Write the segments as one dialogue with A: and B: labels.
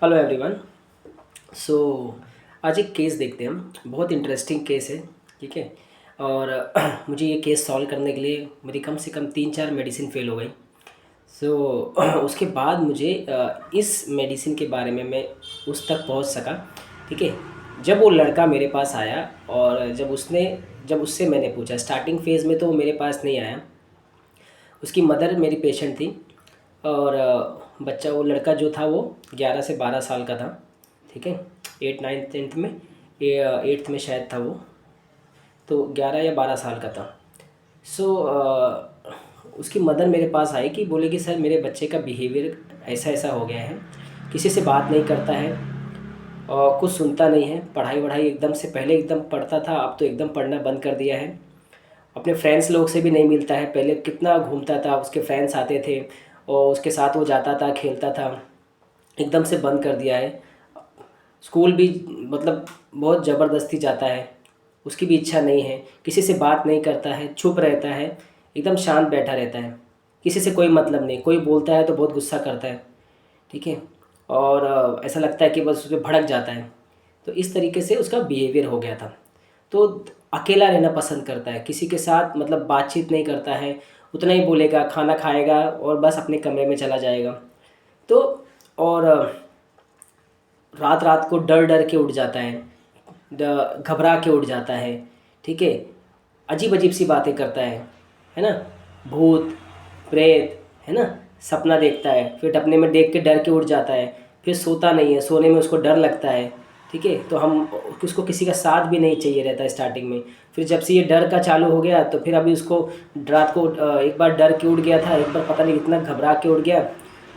A: Hello everyone. सो आज एक case देखते हैं हम। बहुत इंटरेस्टिंग केस है। ठीक है। और मुझे ये केस सॉल्व करने के लिए मेरी कम से कम 3-4 मेडिसिन फेल हो गई। सो उसके बाद मुझे इस मेडिसिन के बारे में मैं उस तक पहुंच सका। ठीक है। जब वो लड़का मेरे पास आया और जब उससे मैंने पूछा, स्टार्टिंग फेज़ में तो वो मेरे पास नहीं आया। उसकी मदर मेरी पेशेंट थी। और बच्चा, वो लड़का जो था वो 11 से 12 साल का था। ठीक है। 8 9 10th में, ये 8th में शायद था वो। तो 11 या 12 साल का था। सो उसकी मदर मेरे पास आई कि बोले कि सर मेरे बच्चे का बिहेवियर ऐसा ऐसा हो गया है, किसी से बात नहीं करता है और कुछ सुनता नहीं है। पढ़ाई वढ़ाई एकदम से, पहले एकदम पढ़ता था, अब तो एकदम पढ़ना बंद कर दिया है। अपने फ्रेंड्स लोग से भी नहीं मिलता है। पहले कितना घूमता था, उसके फ्रेंड्स आते थे और उसके साथ वो जाता था, खेलता था। एकदम से बंद कर दिया है। स्कूल भी मतलब बहुत ज़बरदस्ती जाता है, उसकी भी इच्छा नहीं है। किसी से बात नहीं करता है, चुप रहता है, एकदम शांत बैठा रहता है। किसी से कोई मतलब नहीं, कोई बोलता है तो बहुत गुस्सा करता है। ठीक है। और ऐसा लगता है कि बस उस पर भड़क जाता है। तो इस तरीके से उसका बिहेवियर हो गया था। तो अकेला रहना पसंद करता है, किसी के साथ मतलब बातचीत नहीं करता है। उतना ही बोलेगा, खाना खाएगा और बस अपने कमरे में चला जाएगा। तो और रात रात को डर डर के उठ जाता है, घबरा के उठ जाता है। ठीक है। अजीब अजीब सी बातें करता है ना। भूत प्रेत, है ना, सपना देखता है, फिर अपने में देख के डर के उठ जाता है। फिर सोता नहीं है, सोने में उसको डर लगता है। ठीक है। तो हम उसको किसी का साथ भी नहीं चाहिए रहता है स्टार्टिंग में। फिर जब से ये डर का चालू हो गया तो फिर अभी उसको रात को एक बार डर के उठ गया था, एक बार पता नहीं इतना घबरा के उठ गया,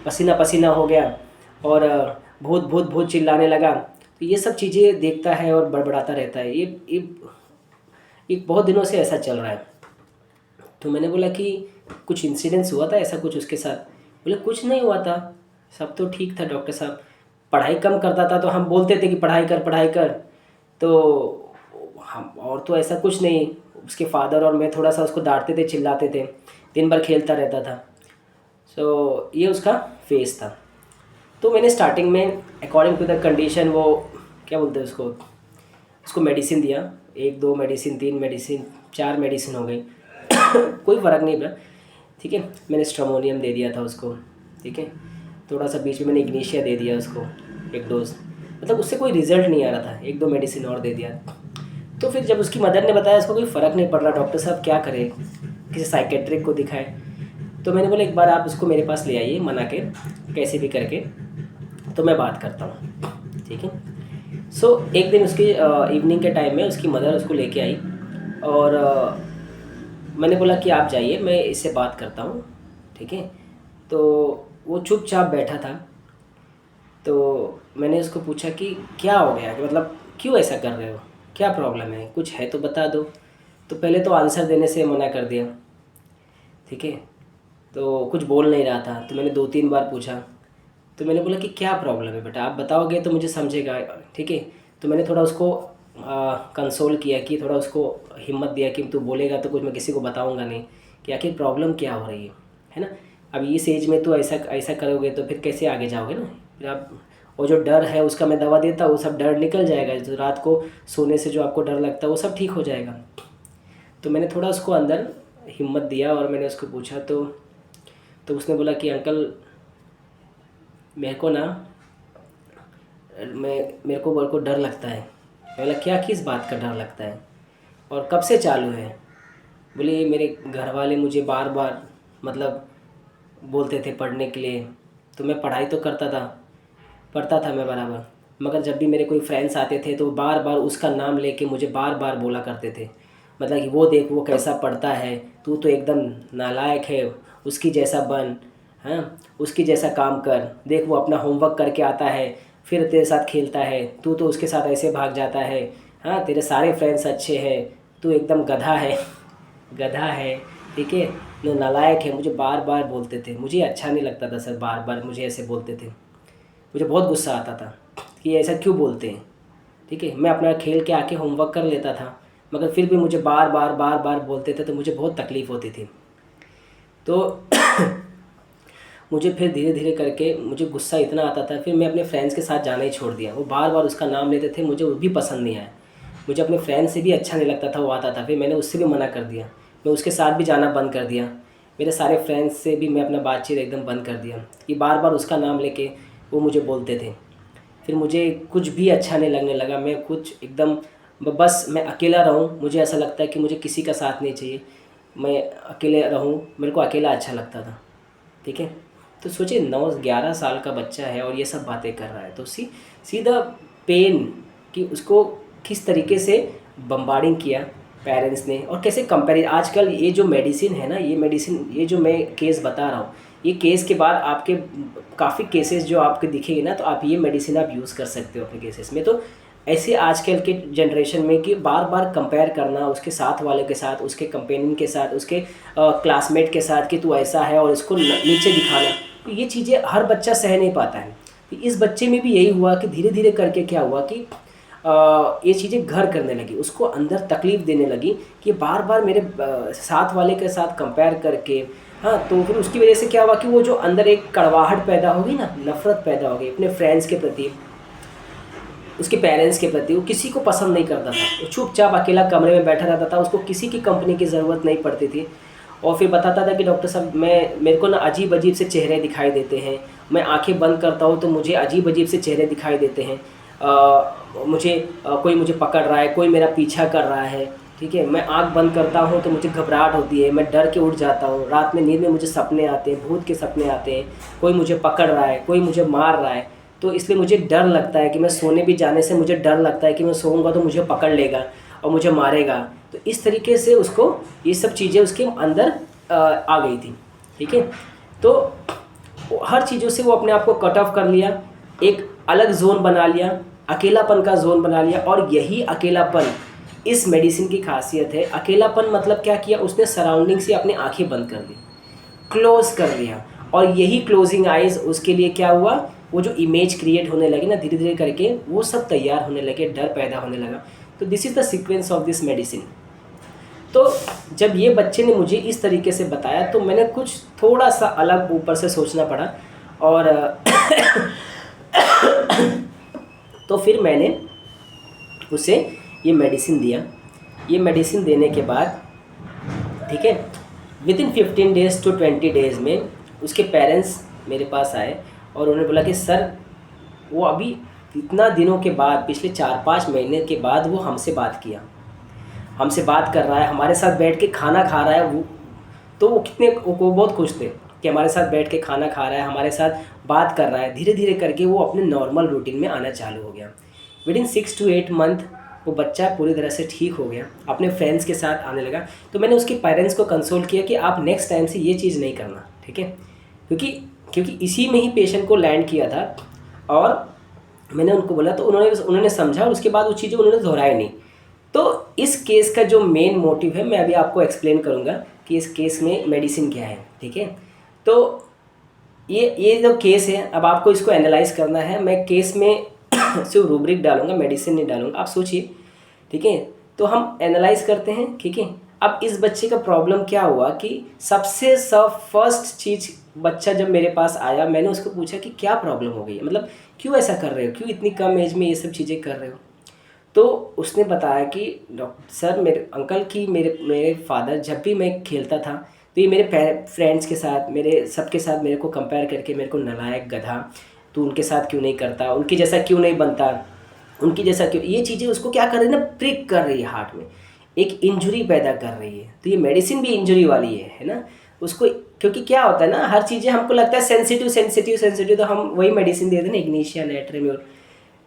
A: पसीना पसीना हो गया और भूत भूत भूत चिल्लाने लगा। तो ये सब चीज़ें देखता है और बड़बड़ाता रहता है। ये बहुत दिनों से ऐसा चल रहा है। तो मैंने बोला कि कुछ इंसिडेंस हुआ था ऐसा कुछ उसके साथ? बोले कुछ नहीं हुआ था, सब तो ठीक था डॉक्टर साहब। पढ़ाई कम करता था तो हम बोलते थे कि पढ़ाई कर पढ़ाई कर। तो हम, और तो ऐसा कुछ नहीं। उसके फादर और मैं थोड़ा सा उसको डांटते थे, चिल्लाते थे, दिन भर खेलता रहता था। सो ये उसका फेस था। तो मैंने स्टार्टिंग में अकॉर्डिंग टू द कंडीशन वो क्या बोलते हैं उसको, उसको मेडिसिन दिया। 1 2 मेडिसिन, 3 मेडिसिन, 4 मेडिसिन हो गई। कोई फ़र्क नहीं पड़ा। ठीक है। मैंने स्ट्रामोनियम दे दिया था उसको। ठीक है। थोड़ा सा बीच में मैंने इग्नीशिया दे दिया उसको, एक डोज। मतलब उससे कोई रिजल्ट नहीं आ रहा था, 1 2 मेडिसिन और दे दिया। तो फिर जब उसकी मदर ने बताया इसको कोई फ़र्क नहीं पड़ रहा, डॉक्टर साहब क्या करें, किसी साइकेट्रिक को दिखाए। तो मैंने बोला एक बार आप उसको मेरे पास ले आइए, मना के कैसे भी करके, तो मैं बात करता हूँ। ठीक है। सो एक दिन उसकी इवनिंग के टाइम में उसकी मदर उसको लेके आई और मैंने बोला कि आप जाइए, मैं इससे बात करता हूँ। ठीक है। तो वो चुपचाप बैठा था। तो मैंने उसको पूछा कि क्या हो गया, कि मतलब क्यों ऐसा कर रहे हो, क्या प्रॉब्लम है, कुछ है तो बता दो। तो पहले तो आंसर देने से मना कर दिया। ठीक है। तो कुछ बोल नहीं रहा था। तो मैंने 2 3 बार पूछा। तो मैंने बोला कि क्या प्रॉब्लम है बेटा, आप बताओगे तो मुझे समझेगा। ठीक है। तो मैंने थोड़ा उसको कंसोल किया, कि थोड़ा उसको हिम्मत दिया कि तू बोलेगा तो कुछ मैं किसी को बताऊंगा नहीं, कि आखिर प्रॉब्लम क्या हो रही है ना। अब इस एज में तो ऐसा ऐसा करोगे तो फिर कैसे आगे जाओगे ना। फिर आप, वो जो डर है उसका मैं दवा देता हूँ, वो सब डर निकल जाएगा। जो रात को सोने से जो आपको डर लगता है वो सब ठीक हो जाएगा। तो मैंने थोड़ा उसको अंदर हिम्मत दिया और मैंने उसको पूछा। तो उसने बोला कि अंकल मेरे को ना, मेरे को डर लगता है। मैं बोला क्या, किस बात का डर लगता है और कब से चालू है? बोले मेरे घर वाले मुझे बार बार मतलब बोलते थे पढ़ने के लिए। तो मैं पढ़ाई तो करता था, पढ़ता था मैं बराबर, मगर जब भी मेरे कोई फ्रेंड्स आते थे तो बार बार उसका नाम लेके मुझे बार बार बोला करते थे। मतलब कि वो देख वो कैसा पढ़ता है, तू तो एकदम नालायक है, उसकी जैसा बन, हाँ, उसकी जैसा काम कर, देख वो अपना होमवर्क करके आता है फिर तेरे साथ खेलता है, तू तो उसके साथ ऐसे भाग जाता है। हाँ, तेरे सारे फ्रेंड्स अच्छे हैं, तू एकदम गधा है। गधा है। ठीक है। नालायक है, मुझे बार बार बोलते थे। मुझे अच्छा नहीं लगता था सर, बार बार मुझे ऐसे बोलते थे। मुझे बहुत गुस्सा आता था कि ऐसा क्यों बोलते हैं। ठीक है। मैं अपना खेल के आके होमवर्क कर लेता था, मगर फिर भी मुझे बार बार बोलते थे, तो मुझे बहुत तकलीफ़ होती थी। तो मुझे फिर धीरे धीरे करके मुझे गुस्सा इतना आता था, फिर मैं अपने फ्रेंड्स के साथ जाना ही छोड़ दिया। वो बार बार उसका नाम लेते थे, मुझे वो भी पसंद नहीं आया। मुझे अपने फ्रेंड से भी अच्छा नहीं लगता था, वो आता था, फिर मैंने उससे भी मना कर दिया। मैं उसके साथ भी जाना बंद कर दिया। मेरे सारे फ्रेंड्स से भी मैं अपना बातचीत एकदम बंद कर दिया कि बार बार उसका नाम लेके वो मुझे बोलते थे। फिर मुझे कुछ भी अच्छा नहीं लगने लगा। मैं कुछ एकदम बस मैं अकेला रहूं, मुझे ऐसा लगता है कि मुझे किसी का साथ नहीं चाहिए, मैं अकेले रहूं, मेरे को अकेला अच्छा लगता था। ठीक है, तो सोचिए 9-11 साल का बच्चा है और ये सब बातें कर रहा है। तो सीधा पेन कि उसको किस तरीके से बम्बार्डिंग किया पेरेंट्स ने, और कैसे कंपेयर आजकल ये जो मेडिसिन है ना, ये मेडिसिन, ये जो मैं केस बता रहा हूँ, ये केस के बाद आपके काफ़ी केसेस जो आपके दिखेंगे ना, तो आप ये मेडिसिन आप यूज़ कर सकते हो अपने केसेस में। तो ऐसे आजकल के जनरेशन में कि बार बार कंपेयर करना उसके साथ वाले के साथ, उसके कंपेनियन के साथ, उसके क्लासमेट के साथ कि तू ऐसा है, और इसको नीचे दिखाना, तो ये चीज़ें हर बच्चा सह नहीं पाता है। तो इस बच्चे में भी यही हुआ कि धीरे धीरे करके क्या हुआ कि ये चीज़ें घर करने लगी, उसको अंदर तकलीफ़ देने लगी कि बार बार मेरे साथ वाले के साथ कंपेयर करके। हाँ, तो फिर उसकी वजह से क्या हुआ कि वो जो अंदर एक कड़वाहट पैदा हो गई ना, नफ़रत पैदा हो गई अपने फ्रेंड्स के प्रति, उसके पेरेंट्स के प्रति। वो किसी को पसंद नहीं करता था, वो चुपचाप अकेला कमरे में बैठा रहता था, उसको किसी की कंपनी की ज़रूरत नहीं पड़ती थी। और फिर बताता था कि डॉक्टर साहब मेरे को ना अजीब अजीब से चेहरे दिखाई देते हैं, मैं आंखें बंद करता हूँ तो मुझे अजीब अजीब से चेहरे दिखाई देते हैं, कोई मुझे पकड़ रहा है, कोई मेरा पीछा कर रहा है। ठीक है, मैं आँख बंद करता हूँ तो मुझे घबराहट होती है, मैं डर के उठ जाता हूँ, रात में नींद में मुझे सपने आते हैं, भूत के सपने आते हैं, कोई मुझे पकड़ रहा है, कोई मुझे मार रहा है। तो इसलिए मुझे डर लगता है कि मैं सोने भी जाने से मुझे डर लगता है कि मैं सोऊंगा तो मुझे पकड़ लेगा और मुझे मारेगा। तो इस तरीके से उसको ये सब चीज़ें उसके अंदर आ गई थी। ठीक है, तो हर चीज़ों से वो अपने आप को कट ऑफ कर लिया, एक अलग जोन बना लिया, अकेलापन का जोन बना लिया। और यही अकेलापन इस मेडिसिन की खासियत है। अकेलापन मतलब क्या किया उसने, सराउंडिंग से अपनी आंखें बंद कर दी, क्लोज कर लिया। और यही क्लोजिंग आइज़ उसके लिए क्या हुआ, वो जो इमेज क्रिएट होने लगी ना धीरे धीरे करके, वो सब तैयार होने लगे, डर पैदा होने लगा। तो this is the sequence of this medicine. तो जब ये बच्चे ने मुझे इस तरीके से बताया तो मैंने कुछ थोड़ा सा अलग ऊपर से सोचना पड़ा। और तो फिर मैंने उसे ये मेडिसिन दिया। ये मेडिसिन देने के बाद, ठीक है, विदिन 15 डेज़ to 20 डेज़ में उसके पेरेंट्स मेरे पास आए और उन्होंने बोला कि सर, वो अभी इतना दिनों के बाद, पिछले 4-5 महीने के बाद वो हमसे बात किया, हमसे बात कर रहा है, हमारे साथ बैठ के खाना खा रहा है। वो तो वो बहुत खुश थे कि हमारे साथ बैठ के खाना खा रहा है, हमारे साथ बात कर रहा है। धीरे धीरे करके वो अपने नॉर्मल रूटीन में आना चालू हो गया। विदिन 6 to 8 मंथ वो बच्चा पूरी तरह से ठीक हो गया, अपने फ्रेंड्स के साथ आने लगा। तो मैंने उसके पेरेंट्स को कंसोल किया कि आप नेक्स्ट टाइम से ये चीज़ नहीं करना, ठीक है, क्योंकि इसी में ही पेशेंट को लैंड किया था। और मैंने उनको बोला तो उन्होंने समझा, और उसके बाद वो चीज़ें उन्होंने दोहराई नहीं। तो इस केस का जो मेन मोटिव है मैं अभी आपको एक्सप्लेन करूँगा कि इस केस में मेडिसिन क्या है। ठीक है, तो ये जो केस है, अब आपको इसको एनालाइज करना है। मैं केस में सिर्फ रूब्रिक डालूंगा, मेडिसिन नहीं डालूंगा, आप सोचिए। ठीक है, तो हम एनालाइज करते हैं। ठीक है, अब इस बच्चे का प्रॉब्लम क्या हुआ कि सबसे फर्स्ट चीज़, बच्चा जब मेरे पास आया मैंने उसको पूछा कि क्या प्रॉब्लम हो गई है, मतलब क्यों ऐसा कर रहे हो, क्यों इतनी कम एज में ये सब चीज़ें कर रहे हो। तो उसने बताया कि डॉक्टर सर, मेरे अंकल की मेरे फादर जब भी मैं खेलता था तो ये मेरे फ्रेंड्स के साथ, मेरे सबके साथ मेरे को कंपेयर करके मेरे को नालायक, गधा, तू उनके साथ क्यों नहीं करता, उनकी जैसा क्यों नहीं बनता, उनकी जैसा क्यों, ये चीज़ें उसको क्या कर रही है ना, प्रिक कर रही है, हार्ट में एक इंजरी पैदा कर रही है। तो ये मेडिसिन भी इंजरी वाली है ना उसको। क्योंकि क्या होता है ना, हर चीज़ें हमको लगता है सेंसिटिव, तो हम वही मेडिसिन दे दें ना, इग्निशिया, नेट्रेम्योर।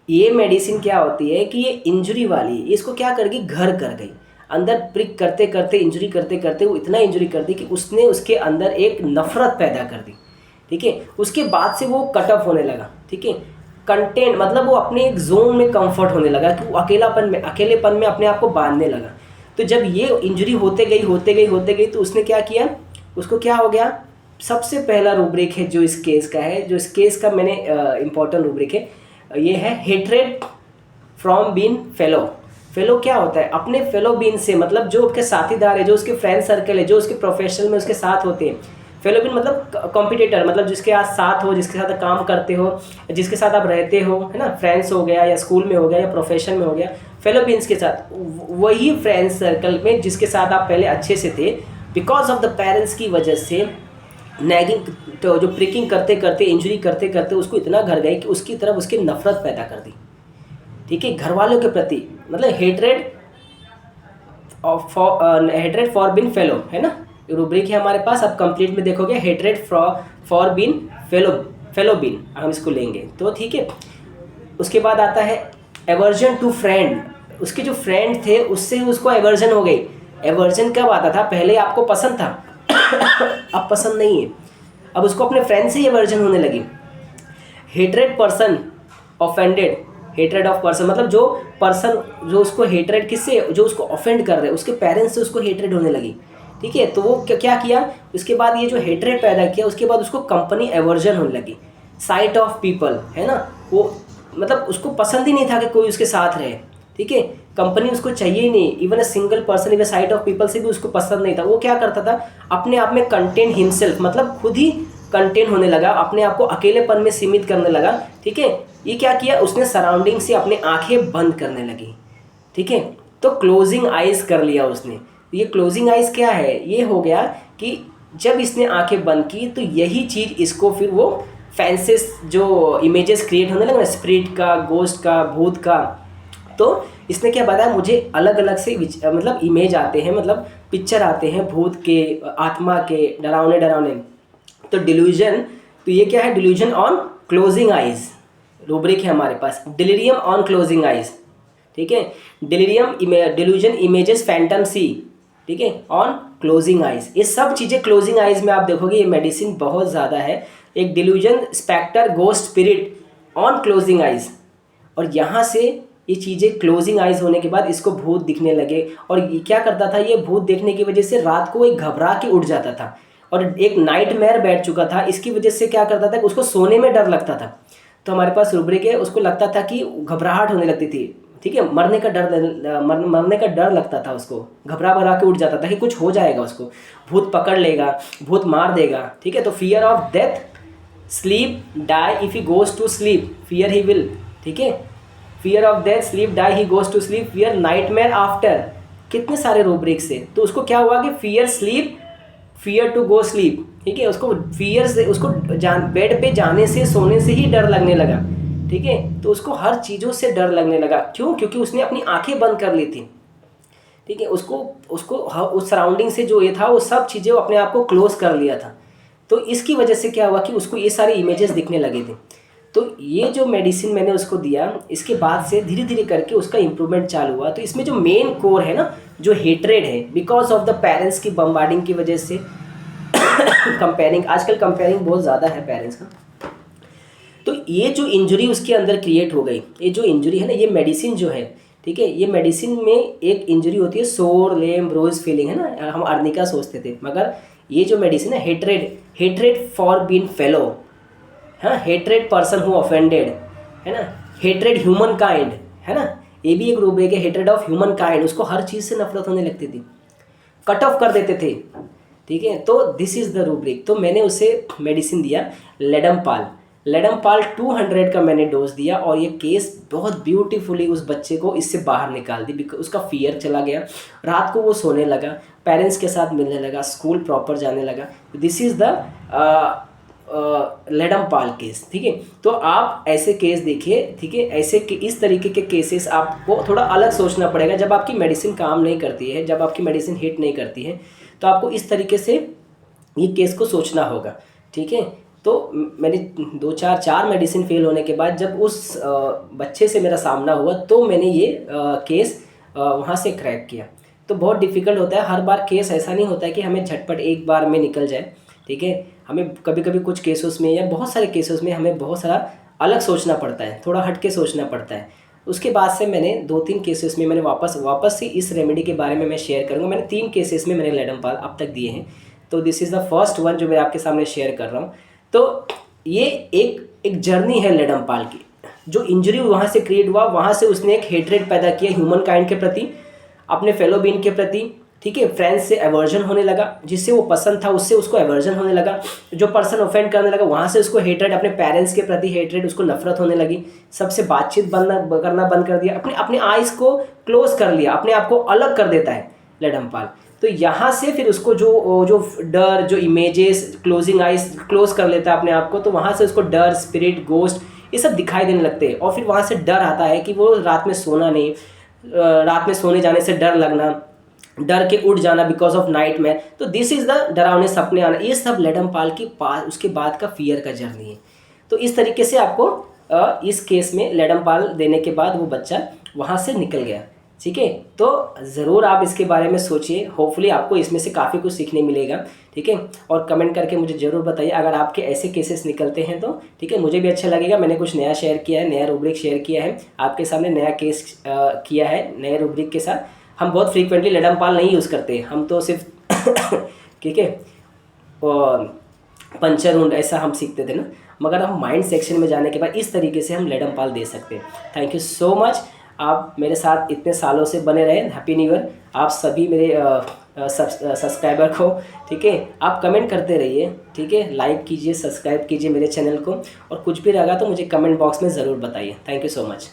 A: ये मेडिसिन क्या होती है कि ये इंजरी वाली, इसको क्या कर गई, घर कर गई, अंदर प्रिक करते करते, इंजरी करते करते वो इतना इंजरी कर दी कि उसने उसके अंदर एक नफरत पैदा कर दी। ठीक है, उसके बाद से वो कट ऑफ होने लगा। ठीक है, कंटेंट मतलब वो अपने एक जोन में कंफर्ट होने लगा कि वो अकेलेपन में अपने आप को बांधने लगा। तो जब ये इंजरी होते गई तो उसने क्या किया, उसको क्या हो गया, सबसे पहला रूब्रिक है जो इस केस का है, जो इस केस का मैंने इम्पोर्टेंट रूब्रिक है, ये है hatred from being fellow. Fellow क्या होता है, अपने फेलो बीन से, मतलब जो उसके साथीदार है, जो उसके फ्रेंड सर्कल है, जो उसके प्रोफेशनल में उसके साथ होते हैं, फेलो बीन मतलब कॉम्पिटिटर, मतलब जिसके साथ हो, जिसके साथ काम करते हो, जिसके साथ आप रहते हो, है ना, फ्रेंड्स हो गया या स्कूल में हो गया या प्रोफेशन में हो गया, फेलो बीन्स के साथ, वही फ्रेंड्स सर्कल में जिसके साथ आप पहले अच्छे से थे, बिकॉज ऑफ द पेरेंट्स की वजह से नैगिंग, तो जो प्रिकिंग करते करते, इंजरी करते करते उसको इतना घर गई कि उसकी तरफ उसकी नफरत पैदा कर दी। ठीक है, घर वालों के प्रति, मतलब hatred hatred for being fellow, है ना, रूब्रिक है हमारे पास। अब कंप्लीट में देखोगे hatred for being fellow being, हम इसको लेंगे तो ठीक है। उसके बाद आता है एवर्जन टू फ्रेंड, उसके जो फ्रेंड थे उससे उसको एवर्जन हो गई। एवर्जन कब आता था, पहले आपको पसंद था अब पसंद नहीं है, अब उसको अपने फ्रेंड से ही एवर्जन होने लगी। Hatred person offended, hatred of person मतलब जो पर्सन, जो उसको हेट्रेड किससे, जो उसको ऑफेंड कर रहे हैं उसके पेरेंट्स से उसको हेट्रेड होने लगी। ठीक है, तो वो क्या किया, उसके बाद ये जो हेट्रेड पैदा किया, उसके बाद उसको कंपनी एवर्जन होने लगी। साइट ऑफ पीपल, है ना, वो मतलब उसको पसंद ही नहीं था कि कोई उसके साथ रहे। ठीक है, कंपनी उसको चाहिए ही नहीं, even a single person, even site of people से भी उसको पसंद नहीं था। वो क्या करता था, अपने आप में कंटेन हिमसेल्फ, मतलब खुद ही कंटेन होने लगा, अपने आप को अकेलेपन में सीमित करने लगा। ठीक है, ये क्या किया उसने, सराउंडिंग से अपने आंखें बंद करने लगी। ठीक है, तो क्लोजिंग आइज कर लिया उसने। ये क्लोजिंग आइज क्या है, ये हो गया कि जब इसने आंखें बंद की तो यही चीज़ इसको फिर वो फैंसेस, जो इमेजेस क्रिएट होने लगे ना, स्पिरिट का, गोस्ट का, भूत का, तो इसने क्या बताया, मुझे अलग अलग से मतलब इमेज आते हैं, मतलब पिक्चर आते हैं भूत के, आत्मा के, डरावने डरावने। तो डिल्यूजन, तो ये क्या है, delusion on closing eyes, rubric है हमारे पास, डिलीरियम ऑन क्लोजिंग आइज। ठीक है, डिल्यूजन इमेजेस फैंटम सी, ठीक है, ऑन क्लोजिंग आइज। ये सब चीज़ें क्लोजिंग आइज में आप देखोगे, ये मेडिसिन बहुत ज़्यादा है। एक delusion, spectre, ghost, spirit on closing eyes, और यहाँ से ये चीज़ें क्लोजिंग आइज होने के बाद इसको भूत दिखने लगे। और ये क्या करता था, ये भूत देखने की वजह से रात को एक घबरा के उठ जाता था और एक नाइटमेयर बैठ चुका था। इसकी वजह से क्या करता था कि उसको सोने में डर लगता था। तो हमारे पास रूब्रिक है, उसको लगता था कि घबराहट होने लगती थी। ठीक है, मरने का डर लगता था उसको, घबरा के उठ जाता था कि कुछ हो जाएगा, उसको भूत पकड़ लेगा, भूत मार देगा। ठीक है, तो fear of death, sleep, die if he goes to sleep, fear he will. ठीक है, fear of death, sleep, die he goes to sleep, fear nightmare after, कितने सारे रूब्रिक से। तो उसको क्या हुआ कि fear sleep, fear to go sleep. ठीक है, उसको फियर से, उसको बेड पे जाने से, सोने से ही डर लगने लगा। ठीक है, तो उसको हर चीज़ों से डर लगने लगा। क्यों, क्योंकि उसने अपनी आंखें बंद कर ली थी। ठीक है, उसको उस सराउंडिंग से जो ये था, वो सब चीज़ें अपने आप को क्लोज कर लिया था। तो इसकी वजह से क्या हुआ कि उसको ये सारे इमेजेस दिखने लगे थे। तो ये जो मेडिसिन मैंने उसको दिया, इसके बाद से धीरे धीरे करके उसका इम्प्रूवमेंट चालू हुआ। तो इसमें जो मेन कोर है ना, जो हेट्रेड है, बिकॉज ऑफ द पेरेंट्स की बम्बार्डिंग की वजह से कंपेयरिंग, आजकल कंपेयरिंग बहुत ज़्यादा है पेरेंट्स का, तो ये जो इंजरी उसके अंदर क्रिएट हो गई, ये जो इंजरी है ना, ये मेडिसिन जो है, ठीक है, ये मेडिसिन में एक इंजरी होती है, सोर, लेम, रोज फीलिंग, है ना, हम अर्निका सोचते थे, मगर ये जो मेडिसिन है हेट्रेड फॉर बीन फेलो, हाँ, हेट्रेड पर्सन हु ऑफेंडेड, है ना, हेट्रेड ह्यूमन काइंड, है ना, ये भी एक रूब्रिक है, हेट्रेड ऑफ ह्यूमन काइंड, उसको हर चीज़ से नफरत होने लगती थी, कट ऑफ कर देते थे। ठीक है, तो दिस इज़ द रूब्रिक। तो मैंने उसे मेडिसिन दिया लेडमपाल 200 का मैंने डोज दिया, और ये केस बहुत ब्यूटीफुली उस बच्चे को इससे बाहर निकाल दी। बिकॉज उसका फियर चला गया, रात को वो सोने लगा, पेरेंट्स के साथ मिलने लगा, स्कूल प्रॉपर जाने लगा। दिस इज़ द लेडमपाल केस। ठीक है, तो आप ऐसे केस देखिए। ठीक है, ऐसे इस तरीके के केसेस आपको थोड़ा अलग सोचना पड़ेगा। जब आपकी मेडिसिन काम नहीं करती है, जब आपकी मेडिसिन हिट नहीं करती है, तो आपको इस तरीके से ये केस को सोचना होगा। ठीक है, तो मैंने 4 मेडिसिन फेल होने के बाद जब उस बच्चे से मेरा सामना हुआ, तो मैंने ये केस वहाँ से क्रैक किया। तो बहुत डिफ़िकल्ट होता है, हर बार केस ऐसा नहीं होता है कि हमें झटपट एक बार में निकल जाए। ठीक है, हमें कभी कभी कुछ केसेस में या बहुत सारे केसेस में हमें बहुत सारा अलग सोचना पड़ता है, थोड़ा हट के सोचना पड़ता है। उसके बाद से मैंने 2-3 केसेस में मैंने वापस से इस रेमेडी के बारे में मैं शेयर करूँगा। मैंने 3 केसेस में मैंने लेडमपाल अब तक दिए हैं, तो this is the first one जो मैं आपके सामने शेयर कर रहा हूँ। तो ये एक जर्नी है लेडमपाल की। जो इंजरी वहाँ से क्रिएट हुआ, वहाँ से उसने एक हेट्रेड पैदा किया ह्यूमन काइंड के प्रति, अपने फेलो बीन के प्रति, ठीक है, फ्रेंड्स से एवर्जन होने लगा, जिससे वो पसंद था उससे उसको एवर्जन होने लगा, जो पर्सन ऑफेंड करने लगा वहाँ से उसको हेट्रेड, अपने पेरेंट्स के प्रति हेट्रेड, उसको नफरत होने लगी, सबसे बातचीत करना बंद कर दिया, अपने अपने आइज़ को क्लोज कर लिया, अपने आप को अलग कर देता है लेडमपाल। तो यहाँ से फिर उसको जो जो डर, जो इमेजेस, क्लोजिंग आइज क्लोज कर लेता है अपने आप को, तो वहाँ से उसको डर, स्पिरिट, गोस्ट ये सब दिखाई देने लगते हैं। और फिर वहाँ से डर आता है कि वो रात में सोना नहीं, रात में सोने जाने से डर लगना, डर के उठ जाना बिकॉज ऑफ नाइट में। तो दिस इज़ द डरावने सपने आना, ये सब लेडमपाल की उसके बाद का फियर का जर्नी है। तो इस तरीके से आपको इस केस में लेडमपाल देने के बाद वो बच्चा वहाँ से निकल गया। ठीक है, तो ज़रूर आप इसके बारे में सोचिए, होपफुली आपको इसमें से काफ़ी कुछ सीखने मिलेगा। ठीक है, और कमेंट करके मुझे ज़रूर बताइए अगर आपके ऐसे केसेस निकलते हैं तो। ठीक है, मुझे भी अच्छा लगेगा, मैंने कुछ नया शेयर किया है, नया रूब्रिक शेयर किया है आपके सामने, नया केस किया है नए रूब्रिक के साथ। हम बहुत फ्रीक्वेंटली लेडमपाल नहीं यूज़ करते, हम तो सिर्फ ठीक है और पंचर उंड ऐसा हम सीखते थे ना, मगर हम माइंड सेक्शन में जाने के बाद इस तरीके से हम लेडमपाल दे सकते हैं। थैंक यू सो मच, आप मेरे साथ इतने सालों से बने रहे। हैप्पी न्यू ईयर आप सभी मेरे सब्सक्राइबर को। ठीक है, आप कमेंट करते रहिए, ठीक है, लाइक कीजिए, सब्सक्राइब कीजिए मेरे चैनल को, और कुछ भी रहेगा तो मुझे कमेंट बॉक्स में ज़रूर बताइए। Thank you so much.